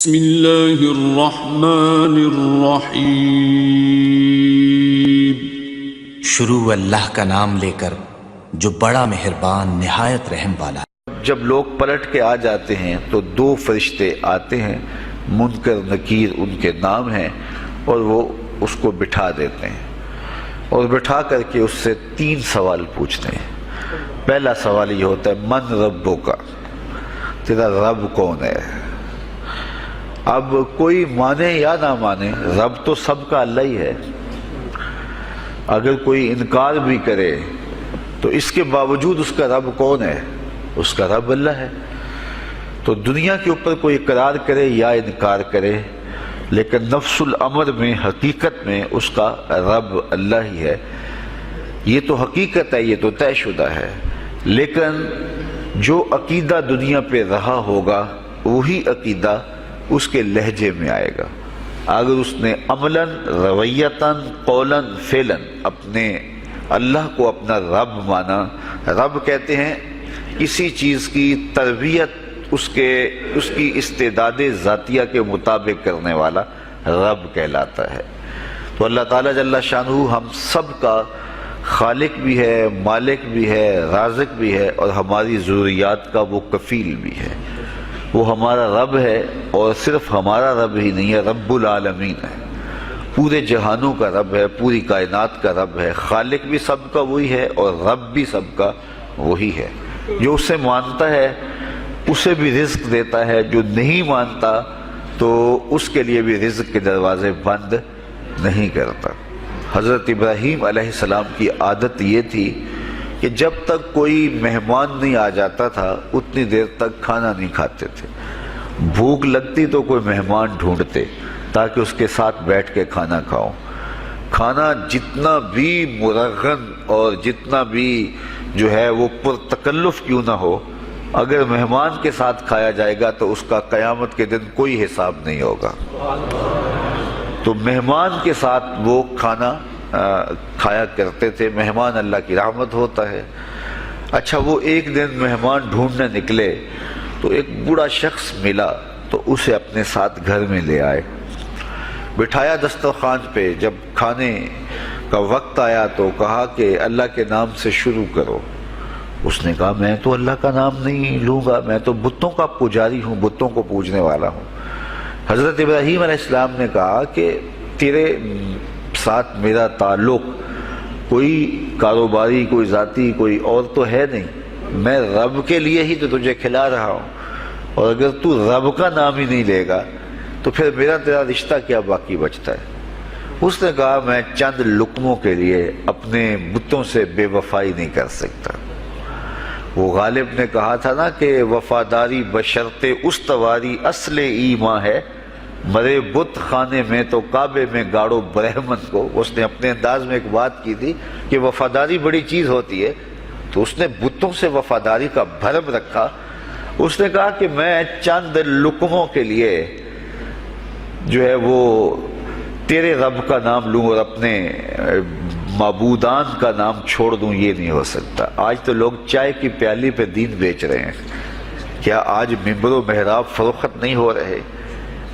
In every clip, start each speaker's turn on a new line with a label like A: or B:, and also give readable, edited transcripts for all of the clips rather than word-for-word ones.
A: بسم اللہ الرحمن الرحیم۔
B: شروع اللہ کا نام لے کر جو بڑا مہربان نہایت رحم والا۔
C: جب لوگ پلٹ کے آ جاتے ہیں تو دو فرشتے آتے ہیں، منکر نکیر ان کے نام ہیں، اور وہ اس کو بٹھا دیتے ہیں اور بٹھا کر کے اس سے 3 سوال پوچھتے ہیں۔ پہلا سوال یہ ہوتا ہے من ربک، تیرا رب کون ہے؟ اب کوئی مانے یا نہ مانے، رب تو سب کا اللہ ہی ہے۔ اگر کوئی انکار بھی کرے تو اس کے باوجود اس کا رب کون ہے؟ اس کا رب اللہ ہے۔ تو دنیا کے اوپر کوئی اقرار کرے یا انکار کرے، لیکن نفس الامر میں حقیقت میں اس کا رب اللہ ہی ہے۔ یہ تو حقیقت ہے، یہ تو طے شدہ ہے۔ لیکن جو عقیدہ دنیا پہ رہا ہوگا وہی عقیدہ اس کے لہجے میں آئے گا۔ اگر اس نے عملاً، رویتاً، قولاً، فعلاً اپنے اللہ کو اپنا رب مانا، رب کہتے ہیں کسی چیز کی تربیت اس کی استعداد ذاتیہ کے مطابق کرنے والا رب کہلاتا ہے۔ تو اللہ تعالیٰ جل شانہ ہم سب کا خالق بھی ہے، مالک بھی ہے، رازق بھی ہے، اور ہماری ضروریات کا وہ کفیل بھی ہے۔ وہ ہمارا رب ہے، اور صرف ہمارا رب ہی نہیں ہے، رب العالمین ہے، پورے جہانوں کا رب ہے، پوری کائنات کا رب ہے۔ خالق بھی سب کا وہی ہے اور رب بھی سب کا وہی ہے۔ جو اسے مانتا ہے اسے بھی رزق دیتا ہے، جو نہیں مانتا تو اس کے لیے بھی رزق کے دروازے بند نہیں کرتا۔ حضرت ابراہیم علیہ السلام کی عادت یہ تھی کہ جب تک کوئی مہمان نہیں آ جاتا تھا اتنی دیر تک کھانا نہیں کھاتے تھے۔ بھوک لگتی تو کوئی مہمان ڈھونڈتے تاکہ اس کے ساتھ بیٹھ کے کھانا کھاؤ۔ کھانا جتنا بھی مرغن اور جتنا بھی جو ہے وہ پرتکلف کیوں نہ ہو، اگر مہمان کے ساتھ کھایا جائے گا تو اس کا قیامت کے دن کوئی حساب نہیں ہوگا۔ تو مہمان کے ساتھ وہ کھانا کھایا کرتے تھے۔ مہمان اللہ کی رحمت ہوتا ہے۔ اچھا، وہ ایک دن مہمان ڈھونڈنے نکلے تو ایک بوڑھا شخص ملا تو اسے اپنے ساتھ گھر میں لے آئے، بٹھایا دسترخوان پہ۔ جب کھانے کا وقت آیا تو کہا کہ اللہ کے نام سے شروع کرو۔ اس نے کہا میں تو اللہ کا نام نہیں لوں گا، میں تو بتوں کا پجاری ہوں، بتوں کو پوجنے والا ہوں۔ حضرت ابراہیم علیہ السلام نے کہا کہ تیرے ساتھ میرا تعلق کوئی کاروباری، کوئی ذاتی، کوئی اور تو ہے نہیں، میں رب کے لیے ہی تو تجھے کھلا رہا ہوں، اور اگر تو رب کا نام ہی نہیں لے گا تو پھر میرا تیرا رشتہ کیا باقی بچتا ہے؟ اس نے کہا میں چند لقموں کے لیے اپنے بتوں سے بے وفائی نہیں کر سکتا۔ وہ غالب نے کہا تھا نا کہ وفاداری بشرط استواری اصل ایمان ہے، مرے بت خانے میں تو کعبے میں گاڑو برہمن کو۔ اس نے اپنے انداز میں ایک بات کی تھی کہ وفاداری بڑی چیز ہوتی ہے، تو اس نے بتوں سے وفاداری کا بھرم رکھا۔ اس نے کہا کہ میں چند لقموں کے لیے جو ہے وہ تیرے رب کا نام لوں اور اپنے معبودان کا نام چھوڑ دوں، یہ نہیں ہو سکتا۔ آج تو لوگ چائے کی پیالی پہ دین بیچ رہے ہیں، کیا آج ممبر و محراب فروخت نہیں ہو رہے؟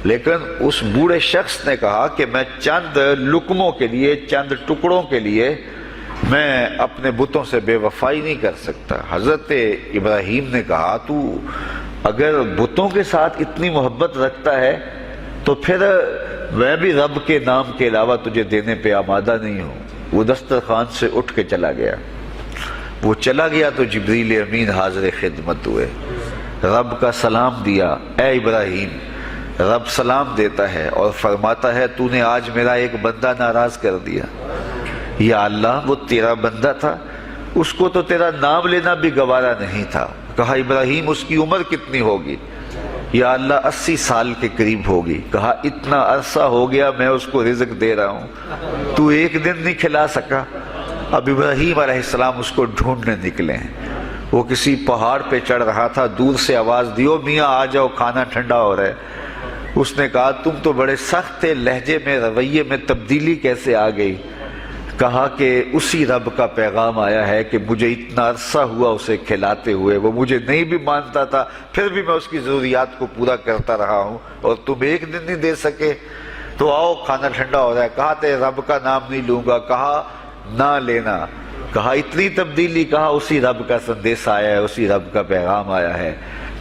C: لیکن اس بوڑھے شخص نے کہا کہ میں چند لقموں کے لیے، چند ٹکڑوں کے لیے میں اپنے بتوں سے بے وفائی نہیں کر سکتا۔ حضرت ابراہیم نے کہا تو اگر بتوں کے ساتھ اتنی محبت رکھتا ہے تو پھر میں بھی رب کے نام کے علاوہ تجھے دینے پہ آمادہ نہیں ہوں۔ وہ دسترخوان سے اٹھ کے چلا گیا۔ وہ چلا گیا تو جبریل امین حاضر خدمت ہوئے، رب کا سلام دیا۔ اے ابراہیم، رب سلام دیتا ہے اور فرماتا ہے تو نے آج میرا ایک بندہ ناراض کر دیا۔ یا اللہ، وہ تیرا بندہ تھا، اس کو تو تیرا نام لینا بھی گوارا نہیں تھا۔ کہا ابراہیم اس کی عمر کتنی ہوگی؟ یا اللہ 80 سال کے قریب ہوگی۔ کہا اتنا عرصہ ہو گیا میں اس کو رزق دے رہا ہوں، تو ایک دن نہیں کھلا سکا۔ اب ابراہیم علیہ السلام اس کو ڈھونڈنے نکلے ہیں۔ وہ کسی پہاڑ پہ چڑھ رہا تھا، دور سے آواز دیو میاں آ جاؤ، کھانا ٹھنڈا ہو رہا ہے۔ اس نے کہا تم تو بڑے سخت تھے، لہجے میں، رویے میں تبدیلی کیسے آ گئی؟ کہا کہ اسی رب کا پیغام آیا ہے کہ مجھے اتنا عرصہ ہوا اسے کھلاتے ہوئے، وہ مجھے نہیں بھی مانتا تھا، پھر بھی میں اس کی ضروریات کو پورا کرتا رہا ہوں، اور تم ایک دن نہیں دے سکے، تو آؤ کھانا ٹھنڈا ہو رہا ہے۔ کہا تیرے رب کا نام نہیں لوں گا، کہا نہ لینا، کہا اتنی تبدیلی، کہا اسی رب کا سندیس آیا ہے، اسی رب کا پیغام آیا ہے،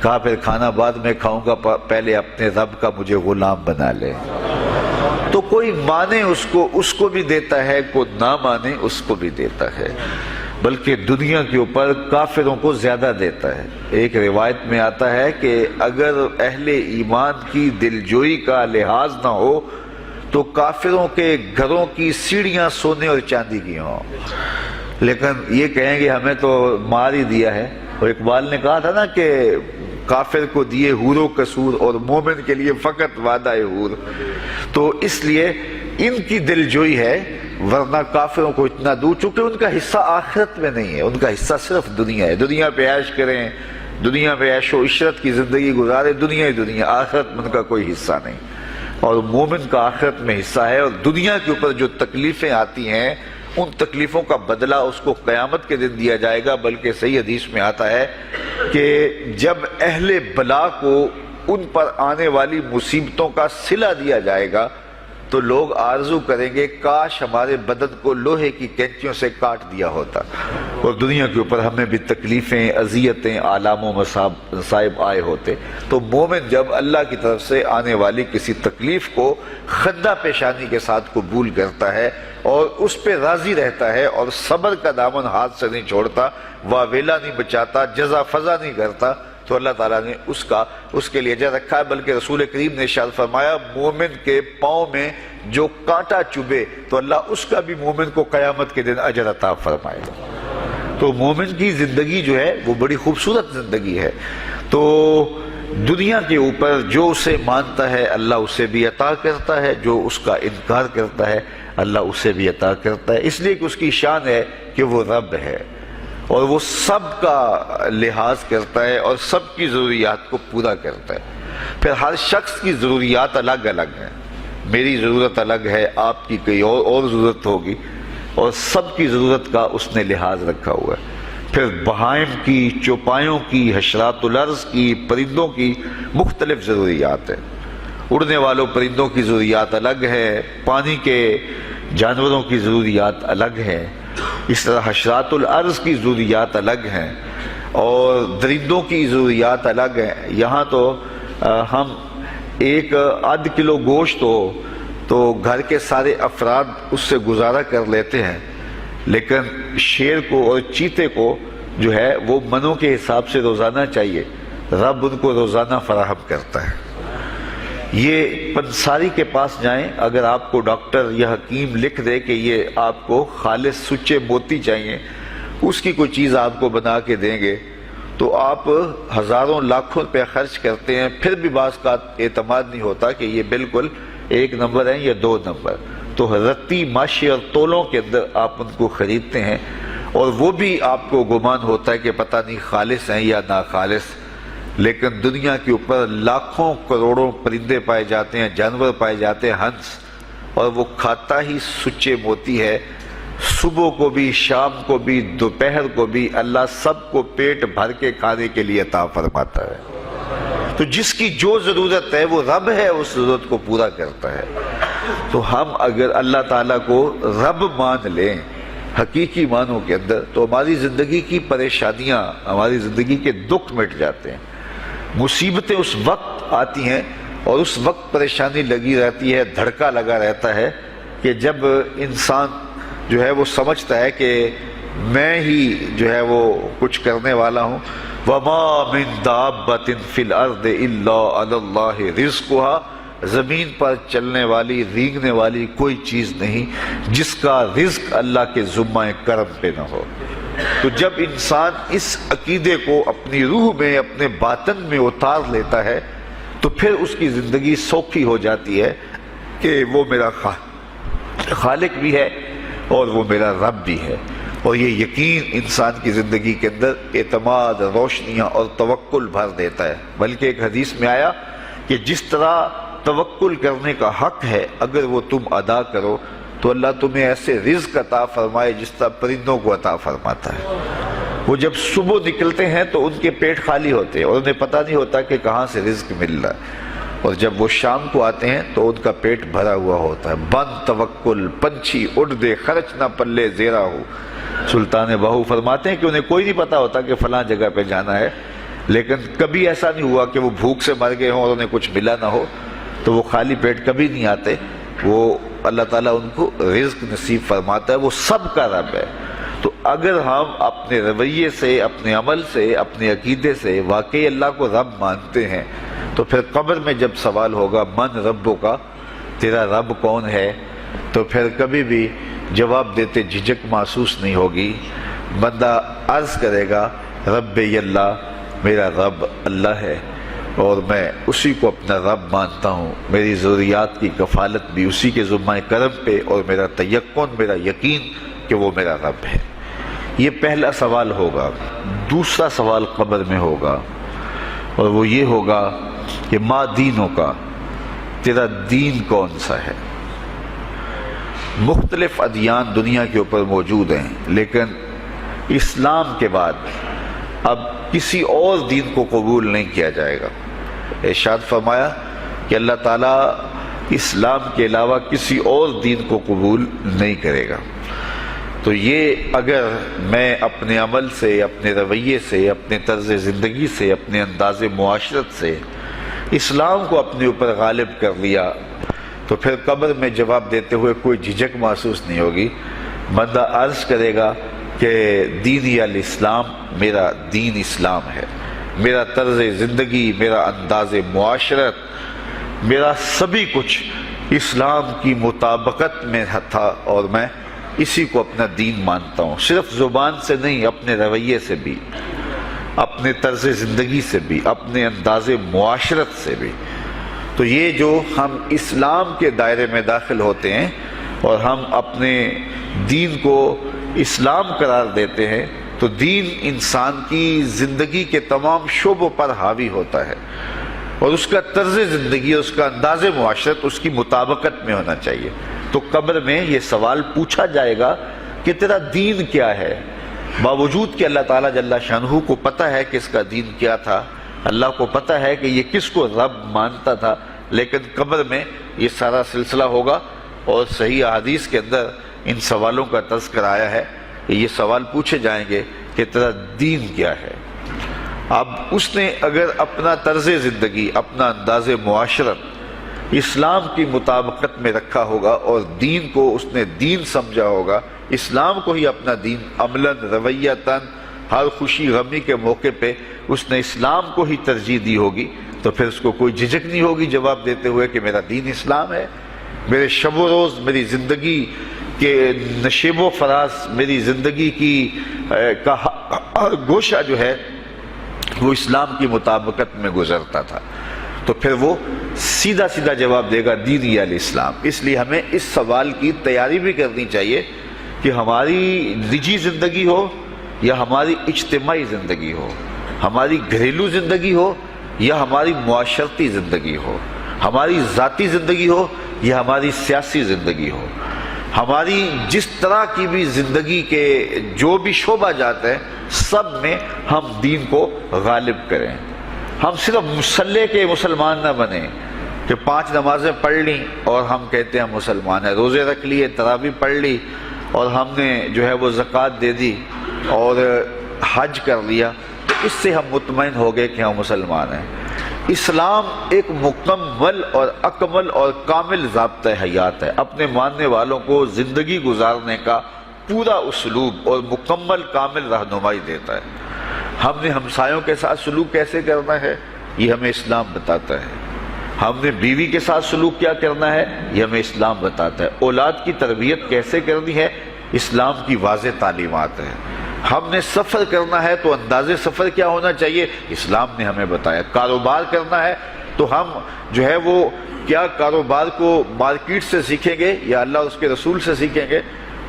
C: کہا پھر کھانا بعد میں کھاؤں گا، پہلے اپنے رب کا مجھے غلام بنا لے۔ تو کوئی مانے اس کو بھی دیتا ہے، کوئی نہ مانے اس کو بھی دیتا ہے، بلکہ دنیا کے اوپر کافروں کو زیادہ دیتا ہے۔ ایک روایت میں آتا ہے کہ اگر اہل ایمان کی دلجوئی کا لحاظ نہ ہو تو کافروں کے گھروں کی سیڑھیاں سونے اور چاندی کی ہوں، لیکن یہ کہیں گے ہمیں تو مار ہی دیا ہے۔ اور اقبال نے کہا تھا نا کہ کافر کو دیے حور و قصور اور مومن کے لیے فقط وعدہ حور، تو اس لیے ان کی دلجوئی ہے، ورنہ کافروں کو اتنا دور، چونکہ ان کا حصہ آخرت میں نہیں ہے، ان کا حصہ صرف دنیا ہے۔ دنیا پہ عیش کریں، دنیا پہ عیش و عشرت کی زندگی گزارے، دنیا ہی دنیا، آخرت میں ان کا کوئی حصہ نہیں۔ اور مومن کا آخرت میں حصہ ہے، اور دنیا کے اوپر جو تکلیفیں آتی ہیں ان تکلیفوں کا بدلہ اس کو قیامت کے دن دیا جائے گا۔ بلکہ صحیح حدیث میں آتا ہے کہ جب اہل بلا کو ان پر آنے والی مصیبتوں کا صلہ دیا جائے گا تو لوگ آرزو کریں گے کاش ہمارے بدن کو لوہے کی کینچیوں سے کاٹ دیا ہوتا، اور دنیا کے اوپر ہمیں بھی تکلیفیں، اذیتیں، آلام و مصائب آئے ہوتے۔ تو مومن جب اللہ کی طرف سے آنے والی کسی تکلیف کو خندہ پیشانی کے ساتھ قبول کرتا ہے اور اس پہ راضی رہتا ہے اور صبر کا دامن ہاتھ سے نہیں چھوڑتا، واویلا نہیں بچاتا، جزا فضا نہیں کرتا، تو اللہ تعالیٰ نے اس کے لیے اجر رکھا ہے۔ بلکہ رسول کریم نے ارشاد فرمایا مومن کے پاؤں میں جو کانٹا چبھے تو اللہ اس کا بھی مومن کو قیامت کے دن اجر عطا فرمائے گا۔ تو مومن کی زندگی جو ہے وہ بڑی خوبصورت زندگی ہے۔ تو دنیا کے اوپر جو اسے مانتا ہے اللہ اسے بھی عطا کرتا ہے، جو اس کا انکار کرتا ہے اللہ اسے بھی عطا کرتا ہے، اس لیے کہ اس کی شان ہے کہ وہ رب ہے اور وہ سب کا لحاظ کرتا ہے اور سب کی ضروریات کو پورا کرتا ہے۔ پھر ہر شخص کی ضروریات الگ الگ ہیں، میری ضرورت الگ ہے، آپ کی کوئی اور ضرورت ہوگی، اور سب کی ضرورت کا اس نے لحاظ رکھا ہوا ہے۔ پھر بہائم کی، چوپایوں کی، حشرات الارض کی، پرندوں کی مختلف ضروریات ہیں۔ اڑنے والوں پرندوں کی ضروریات الگ ہے، پانی کے جانوروں کی ضروریات الگ ہیں، اس طرح حشرات الارض کی ضروریات الگ ہیں اور درندوں کی ضروریات الگ ہیں۔ یہاں تو ہم ایک آدھ کلو گوشت ہو تو گھر کے سارے افراد اس سے گزارا کر لیتے ہیں، لیکن شیر کو اور چیتے کو جو ہے وہ منوں کے حساب سے روزانہ چاہیے، رب ان کو روزانہ فراہم کرتا ہے۔ یہ پنساری کے پاس جائیں، اگر آپ کو ڈاکٹر یا حکیم لکھ دے کہ یہ آپ کو خالص سچے موتی چاہیے، اس کی کوئی چیز آپ کو بنا کے دیں گے تو آپ ہزاروں لاکھوں روپے خرچ کرتے ہیں، پھر بھی بعض کا اعتماد نہیں ہوتا کہ یہ بالکل 1 نمبر ہے یا 2 نمبر، تو رتی ماشی اور تولوں کے اندر آپ ان کو خریدتے ہیں، اور وہ بھی آپ کو گمان ہوتا ہے کہ پتہ نہیں خالص ہیں یا ناخالص، لیکن دنیا کے اوپر لاکھوں کروڑوں پرندے پائے جاتے ہیں، جانور پائے جاتے ہیں، ہنس، اور وہ کھاتا ہی سچے موتی ہے۔ صبح کو بھی، شام کو بھی، دوپہر کو بھی اللہ سب کو پیٹ بھر کے کھانے کے لیے عطا فرماتا ہے۔ تو جس کی جو ضرورت ہے وہ رب ہے، اس ضرورت کو پورا کرتا ہے۔ تو ہم اگر اللہ تعالیٰ کو رب مان لیں حقیقی معنوں کے اندر تو ہماری زندگی کی پریشانیاں، ہماری زندگی کے دکھ مٹ جاتے ہیں۔ مصیبتیں اس وقت آتی ہیں اور اس وقت پریشانی لگی رہتی ہے، دھڑکا لگا رہتا ہے کہ جب انسان جو ہے وہ سمجھتا ہے کہ میں ہی جو ہے وہ کچھ کرنے والا ہوں۔ وَمَا مِن دَابَّةٍ فِي الْأَرْضِ إِلَّا عَلَى اللَّهِ رِزْقُهَا، زمین پر چلنے والی، رینگنے والی کوئی چیز نہیں جس کا رزق اللہ کے ذمہ کرم پہ نہ ہو۔ تو جب انسان اس عقیدے کو اپنی روح میں، اپنے باطن میں اتار لیتا ہے تو پھر اس کی زندگی سوکھی ہو جاتی ہے کہ وہ میرا خالق بھی ہے اور وہ میرا رب بھی ہے، اور یہ یقین انسان کی زندگی کے اندر اعتماد، روشنیاں اور توکل بھر دیتا ہے۔ بلکہ ایک حدیث میں آیا کہ جس طرح توکل کرنے کا حق ہے اگر وہ تم ادا کرو تو اللہ تمہیں ایسے رزق عطا فرمائے جس طرح پرندوں کو عطا فرماتا ہے۔ وہ جب صبح نکلتے ہیں تو ان کے پیٹ خالی ہوتے ہیں اور انہیں پتہ نہیں ہوتا کہ کہاں سے رزق مل رہا ہے، اور جب وہ شام کو آتے ہیں تو ان کا پیٹ بھرا ہوا ہوتا ہے۔ بند توکل پنچھی اڑ دے خرچ نہ پلے زیرا ہو، سلطان باہو فرماتے ہیں کہ انہیں کوئی نہیں پتا ہوتا کہ فلاں جگہ پہ جانا ہے، لیکن کبھی ایسا نہیں ہوا کہ وہ بھوک سے مر گئے ہوں اور انہیں کچھ ملا نہ ہو، تو وہ خالی پیٹ کبھی نہیں آتے۔ وہ اللہ تعالیٰ ان کو رزق نصیب فرماتا ہے، وہ سب کا رب ہے۔ تو اگر ہم اپنے رویے سے، اپنے عمل سے، اپنے عقیدے سے واقعی اللہ کو رب مانتے ہیں تو پھر قبر میں جب سوال ہوگا من ربوں کا، تیرا رب کون ہے، تو پھر کبھی بھی جواب دیتے جھجک محسوس نہیں ہوگی۔ بندہ عرض کرے گا رب اللہ، میرا رب اللہ ہے اور میں اسی کو اپنا رب مانتا ہوں، میری ضروریات کی کفالت بھی اسی کے ذمہ کرم پہ، اور میرا تیقن، میرا یقین کہ وہ میرا رب ہے۔ یہ پہلا سوال ہوگا۔ دوسرا سوال قبر میں ہوگا، اور وہ یہ ہوگا کہ ما دینوں کا، تیرا دین کون سا ہے؟ مختلف ادیان دنیا کے اوپر موجود ہیں، لیکن اسلام کے بعد اب کسی اور دین کو قبول نہیں کیا جائے گا۔ ارشاد فرمایا کہ اللہ تعالیٰ اسلام کے علاوہ کسی اور دین کو قبول نہیں کرے گا۔ تو یہ اگر میں اپنے عمل سے، اپنے رویے سے، اپنے طرز زندگی سے، اپنے انداز معاشرت سے اسلام کو اپنے اوپر غالب کر لیا تو پھر قبر میں جواب دیتے ہوئے کوئی جھجک محسوس نہیں ہوگی۔ بندہ عرض کرے گا کہ دینی الاسلام، میرا دین اسلام ہے، میرا طرز زندگی، میرا انداز معاشرت، میرا سبھی کچھ اسلام کی مطابقت میں تھا، اور میں اسی کو اپنا دین مانتا ہوں، صرف زبان سے نہیں، اپنے رویے سے بھی، اپنے طرز زندگی سے بھی، اپنے انداز معاشرت سے بھی۔ تو یہ جو ہم اسلام کے دائرے میں داخل ہوتے ہیں اور ہم اپنے دین کو اسلام قرار دیتے ہیں، تو دین انسان کی زندگی کے تمام شعبوں پر حاوی ہوتا ہے، اور اس کا طرز زندگی، اس کا انداز معاشرت اس کی مطابقت میں ہونا چاہیے۔ تو قبر میں یہ سوال پوچھا جائے گا کہ تیرا دین کیا ہے، باوجود کہ اللہ تعالیٰ جل شانہ کو پتہ ہے کہ اس کا دین کیا تھا، اللہ کو پتہ ہے کہ یہ کس کو رب مانتا تھا، لیکن قبر میں یہ سارا سلسلہ ہوگا، اور صحیح احادیث کے اندر ان سوالوں کا تذکر آیا ہے کہ یہ سوال پوچھے جائیں گے کہ تیرا دین کیا ہے۔ اب اس نے اگر اپنا طرز زندگی، اپنا انداز معاشرت اسلام کی مطابقت میں رکھا ہوگا، اور دین کو اس نے دین سمجھا ہوگا، اسلام کو ہی اپنا دین، عملاً، رویتاً، ہر خوشی غمی کے موقع پہ اس نے اسلام کو ہی ترجیح دی ہوگی، تو پھر اس کو کوئی جھجک نہیں ہوگی جواب دیتے ہوئے کہ میرا دین اسلام ہے، میرے شب و روز، میری زندگی کے نشیب و فراز، میری زندگی کی کا گوشہ جو ہے وہ اسلام کی مطابقت میں گزرتا تھا۔ تو پھر وہ سیدھا سیدھا جواب دے گا دینی الاسلام۔ اس لیے ہمیں اس سوال کی تیاری بھی کرنی چاہیے کہ ہماری نجی زندگی ہو یا ہماری اجتماعی زندگی ہو، ہماری گھریلو زندگی ہو یا ہماری معاشرتی زندگی ہو، ہماری ذاتی زندگی ہو یا ہماری سیاسی زندگی ہو، ہماری جس طرح کی بھی زندگی کے جو بھی شعبہ جات ہیں، سب میں ہم دین کو غالب کریں۔ ہم صرف مسلح کے مسلمان نہ بنیں کہ 5 نمازیں پڑھ لیں اور ہم کہتے ہیں مسلمان ہیں، روزے رکھ لیے، تراویح پڑھ لی، اور ہم نے جو ہے وہ زکوٰۃ دے دی اور حج کر لیا، تو اس سے ہم مطمئن ہو گئے کہ ہم مسلمان ہیں۔ اسلام ایک مکمل اور اکمل اور کامل ضابطہ حیات ہے، اپنے ماننے والوں کو زندگی گزارنے کا پورا اسلوب اور مکمل کامل رہنمائی دیتا ہے۔ ہم نے ہمسایوں کے ساتھ سلوک کیسے کرنا ہے، یہ ہمیں اسلام بتاتا ہے۔ ہم نے بیوی کے ساتھ سلوک کیا کرنا ہے، یہ ہمیں اسلام بتاتا ہے۔ اولاد کی تربیت کیسے کرنی ہے، اسلام کی واضح تعلیمات ہیں۔ ہم نے سفر کرنا ہے تو انداز سفر کیا ہونا چاہیے، اسلام نے ہمیں بتایا۔ کاروبار کرنا ہے تو ہم جو ہے وہ کیا کاروبار کو مارکیٹ سے سیکھیں گے یا اللہ اور اس کے رسول سے سیکھیں گے،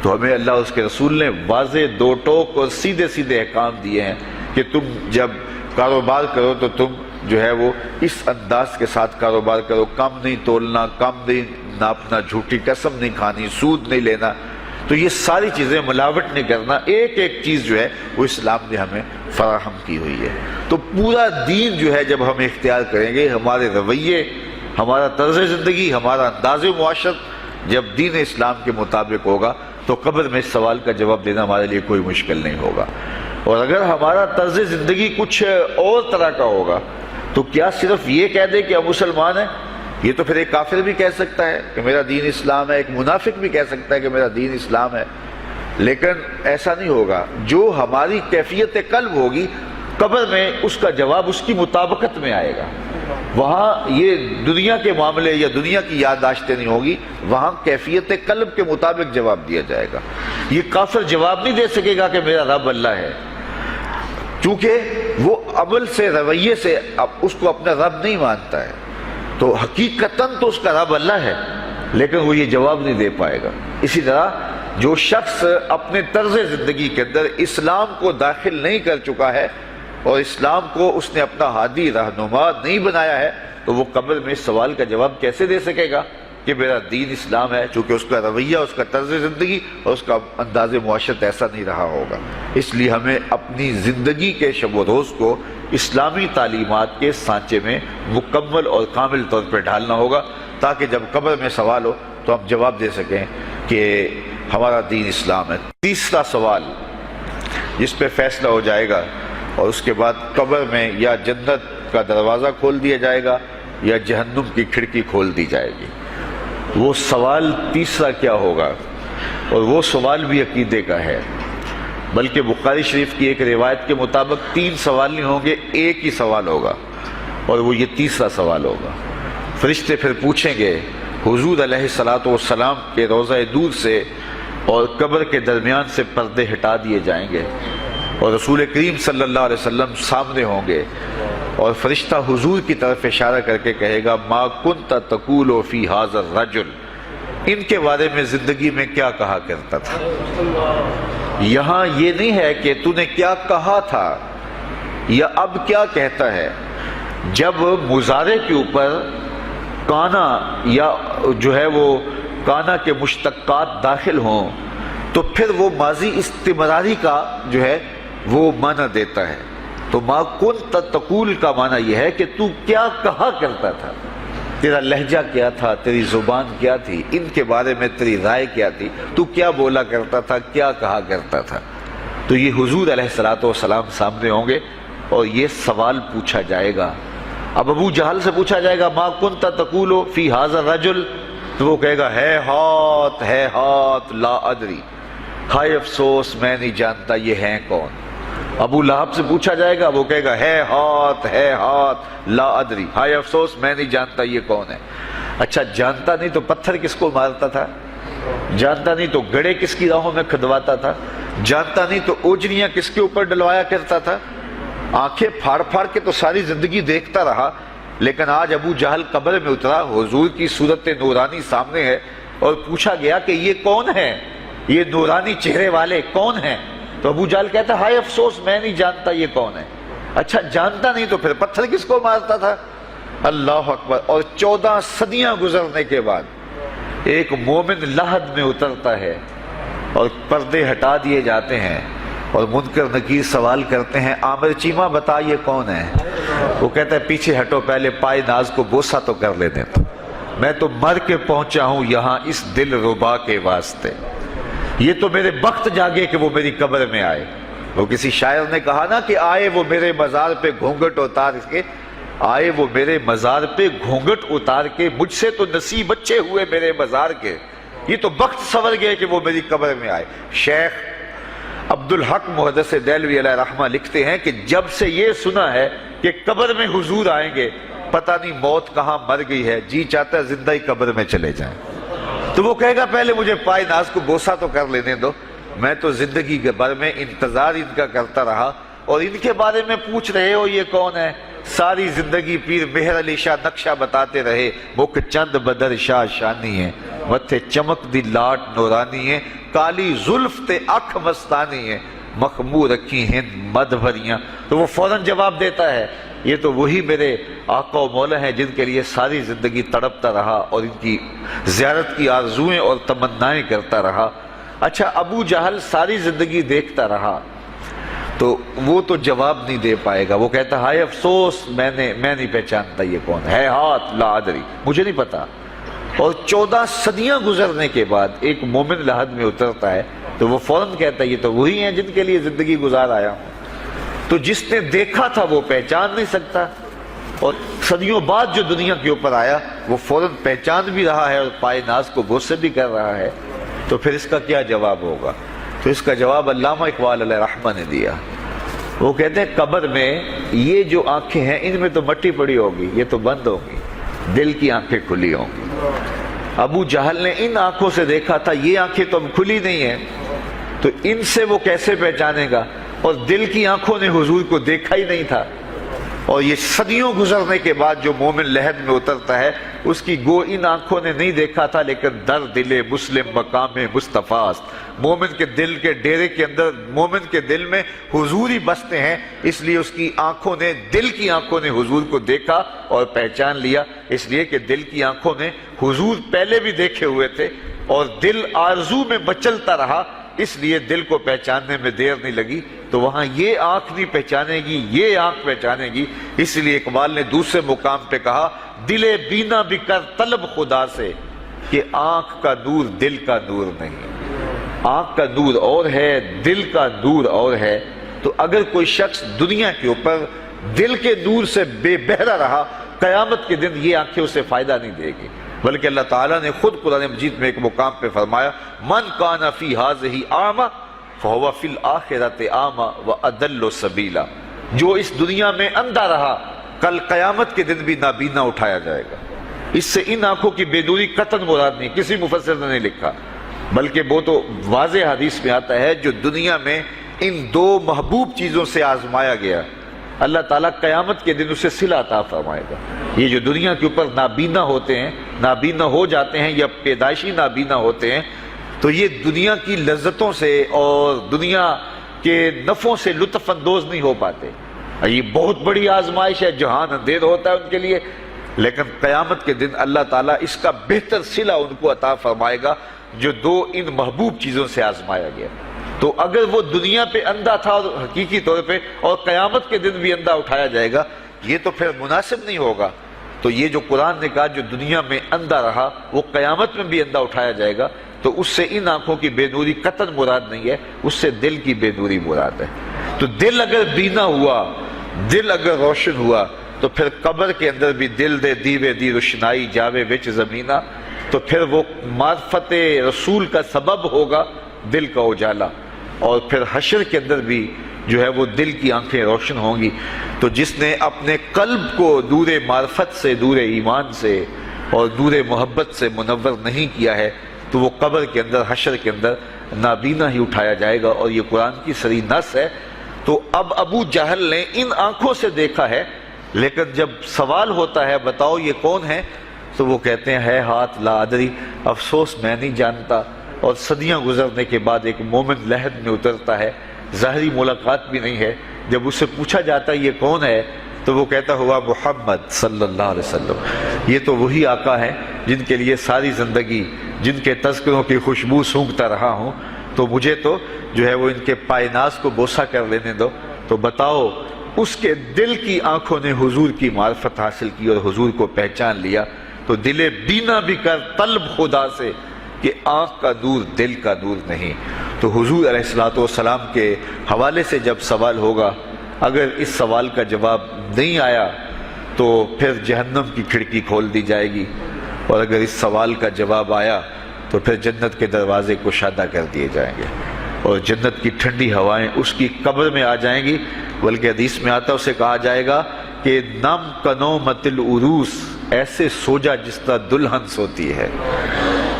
C: تو ہمیں اللہ اور اس کے رسول نے واضح 2 ٹوک اور سیدھے سیدھے احکام دیے ہیں کہ تم جب کاروبار کرو تو تم جو ہے وہ اس انداز کے ساتھ کاروبار کرو، کم نہیں تولنا، کم نہیں ناپنا، جھوٹی قسم نہیں کھانی، سود نہیں لینا، تو یہ ساری چیزیں ملاوٹ نہیں کرنا، ایک ایک چیز جو ہے وہ اسلام نے ہمیں فراہم کی ہوئی ہے۔ تو پورا دین جو ہے جب ہم اختیار کریں گے، ہمارے رویے، ہمارا طرز زندگی، ہمارا انداز معاشرت جب دین اسلام کے مطابق ہوگا تو قبر میں اس سوال کا جواب دینا ہمارے لیے کوئی مشکل نہیں ہوگا۔ اور اگر ہمارا طرز زندگی کچھ اور طرح کا ہوگا تو کیا صرف یہ کہہ دے کہ ہم مسلمان ہیں؟ یہ تو پھر ایک کافر بھی کہہ سکتا ہے کہ میرا دین اسلام ہے، ایک منافق بھی کہہ سکتا ہے کہ میرا دین اسلام ہے، لیکن ایسا نہیں ہوگا۔ جو ہماری کیفیت قلب ہوگی قبر میں اس کا جواب اس کی مطابقت میں آئے گا۔ وہاں یہ دنیا کے معاملے یا دنیا کی یادداشتیں نہیں ہوگی، وہاں کیفیت قلب کے مطابق جواب دیا جائے گا۔ یہ کافر جواب نہیں دے سکے گا کہ میرا رب اللہ ہے، کیونکہ وہ عمل سے، رویے سے اس کو اپنا رب نہیں مانتا ہے، تو حقیقتاً تو اس کا رب اللہ ہے لیکن وہ یہ جواب نہیں دے پائے گا۔ اسی طرح جو شخص اپنے طرز زندگی کے اندر اسلام کو داخل نہیں کر چکا ہے اور اسلام کو اس نے اپنا ہادی رہنما نہیں بنایا ہے، تو وہ قبر میں اس سوال کا جواب کیسے دے سکے گا کہ میرا دین اسلام ہے، چونکہ اس کا رویہ، اس کا طرز زندگی اور اس کا انداز معاشرت ایسا نہیں رہا ہوگا۔ اس لیے ہمیں اپنی زندگی کے شب و روز کو اسلامی تعلیمات کے سانچے میں مکمل اور کامل طور پہ ڈھالنا ہوگا، تاکہ جب قبر میں سوال ہو تو ہم جواب دے سکیں کہ ہمارا دین اسلام ہے۔ تیسرا سوال جس پہ فیصلہ ہو جائے گا، اور اس کے بعد قبر میں یا جنت کا دروازہ کھول دیا جائے گا یا جہنم کی کھڑکی کھول دی جائے گی، وہ سوال تیسرا کیا ہوگا؟ اور وہ سوال بھی عقیدے کا ہے، بلکہ بخاری شریف کی ایک روایت کے مطابق 3 سوال نہیں ہوں گے، ایک ہی سوال ہوگا، اور وہ یہ تیسرا سوال ہوگا۔ فرشتے پھر پوچھیں گے حضور علیہ الصلوۃ والسلام کے روضہ دور سے اور قبر کے درمیان سے پردے ہٹا دیے جائیں گے، اور رسول کریم صلی اللہ علیہ وسلم سامنے ہوں گے، اور فرشتہ حضور کی طرف اشارہ کر کے کہے گا ما کنت تقول فی ھذا الرجل، ان کے بارے میں زندگی میں کیا کہا کرتا تھا۔ یہاں یہ نہیں ہے کہ تو نے کیا کہا تھا یا اب کیا کہتا ہے۔ جب مضارع کے اوپر کانا یا جو ہے وہ کانا کے مشتقات داخل ہوں تو پھر وہ ماضی استمراری کا جو ہے وہ معنی دیتا ہے۔ تو ما کنت تقول کا معنی یہ ہے کہ تو کیا کہا کرتا تھا، تیرا لہجہ کیا تھا، تیری زبان کیا تھی، ان کے بارے میں تیری رائے کیا تھی، تو کیا بولا کرتا تھا، کیا کہا کرتا تھا۔ تو یہ حضور علیہ الصلوۃ والسلام سامنے ہوں گے اور یہ سوال پوچھا جائے گا۔ اب ابو جہل سے پوچھا جائے گا ما کنت تقول فی ھذا الرجل، تو وہ کہے گا ہے ہاتھ لا ادری، ہائے افسوس میں نہیں جانتا یہ ہیں کون۔ ابو لہب سے پوچھا جائے گا، وہ کہے گا ہے ہاتھ لا ادری، ہائے افسوس میں نہیں جانتا یہ کون ہے۔ اچھا جانتا نہیں تو پتھر کس کو مارتا تھا، جانتا نہیں تو گڑے کس کی راہوں میں کھدواتا تھا، جانتا نہیں تو اوجریاں کس کے اوپر ڈلوایا کرتا تھا۔ آنکھیں پھاڑ پھاڑ کے تو ساری زندگی دیکھتا رہا، لیکن آج ابو جہل قبر میں اترا، حضور کی صورت نورانی سامنے ہے، اور پوچھا گیا کہ یہ کون ہے، یہ نورانی چہرے والے کون ہیں؟ تو ابو جہل کہتا ہے ہائے افسوس میں نہیں جانتا یہ کون ہے۔ اچھا جانتا نہیں تو پھر پتھر کس کو مارتا تھا؟ اللہ اکبر۔ اور 14 صدیاں گزرنے کے بعد ایک مومن لحد میں اترتا ہے اور پردے ہٹا دیے جاتے ہیں، اور منکر نکیر سوال کرتے ہیں عامر چیمہ بتا یہ کون ہے؟ وہ کہتا ہے پیچھے ہٹو، پہلے پائے ناز کو بوسہ تو کر لینے دو، میں تو مر کے پہنچا ہوں یہاں اس دل ربا کے واسطے، یہ تو میرے بخت جاگے کہ وہ میری قبر میں آئے۔ وہ کسی شاعر نے کہا نا کہ آئے وہ میرے مزار پہ گھونگھٹ اتار کے، آئے وہ میرے مزار پہ گھونگھٹ اتار کے، مجھ سے تو نصیب اچھے ہوئے میرے مزار کے، یہ تو بخت سنور گئے کہ وہ میری قبر میں آئے۔ شیخ عبدالحق محدث دہلوی علیہ رحمہ لکھتے ہیں کہ جب سے یہ سنا ہے کہ قبر میں حضور آئیں گے، پتہ نہیں موت کہاں مر گئی ہے، جی چاہتا ہے زندہ ہی قبر میں چلے جائیں۔ تو وہ کہے گا پہلے مجھے پائے ناز کو بوسہ تو کر لینے دو، میں تو زندگی کے بھر میں انتظار ان کا کرتا رہا، اور ان کے بارے میں پوچھ رہے ہو یہ کون ہے؟ ساری زندگی پیر مہر علی شاہ نقشہ بتاتے رہے، مکھ چند بدر شاہ شانی ہے، متھے چمک دی لاٹ نورانی ہے، کالی زلف تے اکھ مستانی ہے، مخمور رکھی ہند مد بھریاں۔ تو وہ فوراً جواب دیتا ہے یہ تو وہی میرے آقا و مولا ہیں جن کے لیے ساری زندگی تڑپتا رہا اور ان کی زیارت کی آرزوئیں اور تمنائیں کرتا رہا۔ اچھا ابو جہل ساری زندگی دیکھتا رہا تو وہ تو جواب نہیں دے پائے گا، وہ کہتا ہائے افسوس میں نہیں پہچانتا یہ کون ہے، ہاتھ لا ادری، مجھے نہیں پتا۔ اور 14 صدیاں گزرنے کے بعد ایک مومن لحد میں اترتا ہے تو وہ فوراً کہتا ہے یہ تو وہی ہیں جن کے لیے زندگی گزار آیا ہوں۔ تو جس نے دیکھا تھا وہ پہچان نہیں سکتا، اور صدیوں بعد جو دنیا کے اوپر آیا وہ فوراً پہچان بھی رہا ہے اور پائے ناز کو بوسے بھی کر رہا ہے، تو پھر اس کا کیا جواب ہوگا؟ تو اس کا جواب علامہ اقبال علیہ رحمہ نے دیا۔ وہ کہتے ہیں قبر میں یہ جو آنکھیں ہیں ان میں تو مٹی پڑی ہوگی، یہ تو بند ہوگی، دل کی آنکھیں کھلی ہوں گی۔ ابو جہل نے ان آنکھوں سے دیکھا تھا، یہ آنکھیں تو اب کھلی نہیں ہیں، تو ان سے وہ کیسے پہچانے گا؟ اور دل کی آنکھوں نے حضور کو دیکھا ہی نہیں تھا۔ اور یہ صدیوں گزرنے کے بعد جو مومن لحد میں اترتا ہے اس کی گو ان آنکھوں نے نہیں دیکھا تھا، لیکن در دل مسلم مقام مصطفیٰ است، مومن کے دل کے ڈیرے کے اندر مومن کے دل میں حضور ہی بستے ہیں، اس لیے اس کی آنکھوں نے، دل کی آنکھوں نے حضور کو دیکھا اور پہچان لیا، اس لیے کہ دل کی آنکھوں نے حضور پہلے بھی دیکھے ہوئے تھے اور دل آرزو میں مچلتا رہا، اس لیے دل کو پہچاننے میں دیر نہیں لگی۔ تو وہاں یہ آنکھ نہیں پہچانے گی، یہ آنکھ پہچانے گی، اس لیے اقبال نے دوسرے مقام پہ کہا دل بینا بھی کر طلب خدا سے کہ آنکھ کا نور دل کا نور نہیں۔ آنکھ کا نور اور ہے، دل کا نور اور ہے۔ تو اگر کوئی شخص دنیا کے اوپر دل کے نور سے بے بہرا رہا، قیامت کے دن یہ آنکھیں اسے فائدہ نہیں دے گی، بلکہ اللہ تعالیٰ نے خود قرآن مجید میں ایک مقام پہ فرمایا من کان فی ہذہ اعمی فہو فی الآخرۃ اعمی واضل سبیلا، جو اس دنیا میں اندھا رہا کل قیامت کے دن بھی نابینا اٹھایا جائے گا۔ اس سے ان آنکھوں کی بے نوری قطعاً مراد نہیں، کسی مفسر نے نہیں لکھا، بلکہ وہ تو واضح حدیث میں آتا ہے جو دنیا میں ان دو محبوب چیزوں سے آزمایا گیا، اللہ تعالیٰ قیامت کے دن اسے صلہ عطا فرمائے گا۔ یہ جو دنیا کے اوپر نابینا ہوتے ہیں، نابینا ہو جاتے ہیں یا پیدائشی نابینا ہوتے ہیں، تو یہ دنیا کی لذتوں سے اور دنیا کے نفعوں سے لطف اندوز نہیں ہو پاتے۔ یہ بہت بڑی آزمائش ہے، جہان اندھیر ہوتا ہے ان کے لیے، لیکن قیامت کے دن اللہ تعالیٰ اس کا بہتر صلہ ان کو عطا فرمائے گا جو دو ان محبوب چیزوں سے آزمایا گیا۔ تو اگر وہ دنیا پہ اندھا تھا اور حقیقی طور پہ، اور قیامت کے دن بھی اندھا اٹھایا جائے گا، یہ تو پھر مناسب نہیں ہوگا۔ تو یہ جو قرآن نے کہا جو دنیا میں اندھا رہا وہ قیامت میں بھی اندھا اٹھایا جائے گا، تو اس سے ان آنکھوں کی بے نوری قطعاً مراد نہیں ہے، اس سے دل کی بے نوری مراد ہے۔ تو دل اگر بینا ہوا، دل اگر روشن ہوا، تو پھر قبر کے اندر بھی دل دے دیوے دی روشنائی جاوے وچ زمینہ، تو پھر وہ معرفت رسول کا سبب ہوگا دل کا اجالا، اور پھر حشر کے اندر بھی جو ہے وہ دل کی آنکھیں روشن ہوں گی۔ تو جس نے اپنے قلب کو نور معرفت سے، نور ایمان سے اور نور محبت سے منور نہیں کیا ہے، تو وہ قبر کے اندر، حشر کے اندر نابینا ہی اٹھایا جائے گا، اور یہ قرآن کی صریح نص ہے۔ تو اب ابو جہل نے ان آنکھوں سے دیکھا ہے، لیکن جب سوال ہوتا ہے بتاؤ یہ کون ہے، تو وہ کہتے ہیں ہے ہاتھ لا ادری، افسوس میں نہیں جانتا۔ اور صدیاں گزرنے کے بعد ایک مومن لحد میں اترتا ہے، ظاہری ملاقات بھی نہیں ہے، جب اس سے پوچھا جاتا ہے یہ کون ہے، تو وہ کہتا ہوا محمد صلی اللہ علیہ وسلم، یہ تو وہی آقا ہیں جن کے لیے ساری زندگی، جن کے تذکروں کی خوشبو سونگھتا رہا ہوں، تو مجھے تو جو ہے وہ ان کے پائے ناز کو بوسہ کر لینے دو۔ تو بتاؤ اس کے دل کی آنکھوں نے حضور کی معرفت حاصل کی اور حضور کو پہچان لیا، تو دل بینا بھی کر طلب خدا سے کہ آنکھ کا نور دل کا نور نہیں۔ تو حضور علیہ الصلوۃ والسلام کے حوالے سے جب سوال ہوگا، اگر اس سوال کا جواب نہیں آیا تو پھر جہنم کی کھڑکی کھول دی جائے گی، اور اگر اس سوال کا جواب آیا تو پھر جنت کے دروازے کشادہ کر دیے جائیں گے، اور جنت کی ٹھنڈی ہوائیں اس کی قبر میں آ جائیں گی، بلکہ حدیث میں آتا اسے کہا جائے گا کہ نم کنومت العروس، ایسے سو جا جس طرح دلہن سوتی ہے۔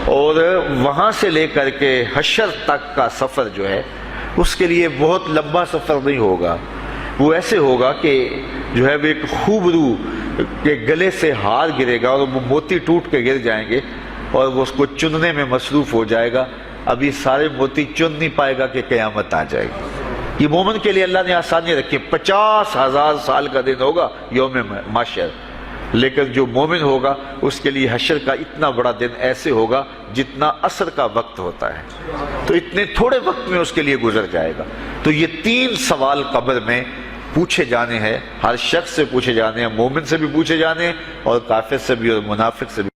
C: اور وہاں سے لے کر کے حشر تک کا سفر جو ہے اس کے لیے بہت لمبا سفر نہیں ہوگا، وہ ایسے ہوگا کہ جو ہے وہ ایک خوبرو کے گلے سے ہار گرے گا اور وہ موتی ٹوٹ کے گر جائیں گے، اور وہ اس کو چننے میں مصروف ہو جائے گا، ابھی سارے موتی چن نہیں پائے گا کہ قیامت آ جائے گی۔ یہ مومن کے لیے اللہ نے آسانی رکھی، 50,000 سال کا دن ہوگا یوم محشر، لیکن جو مومن ہوگا اس کے لیے حشر کا اتنا بڑا دن ایسے ہوگا جتنا عصر کا وقت ہوتا ہے، تو اتنے تھوڑے وقت میں اس کے لیے گزر جائے گا۔ تو یہ 3 سوال قبر میں پوچھے جانے ہیں، ہر شخص سے پوچھے جانے ہیں، مومن سے بھی پوچھے جانے ہیں اور کافر سے بھی اور منافق سے بھی۔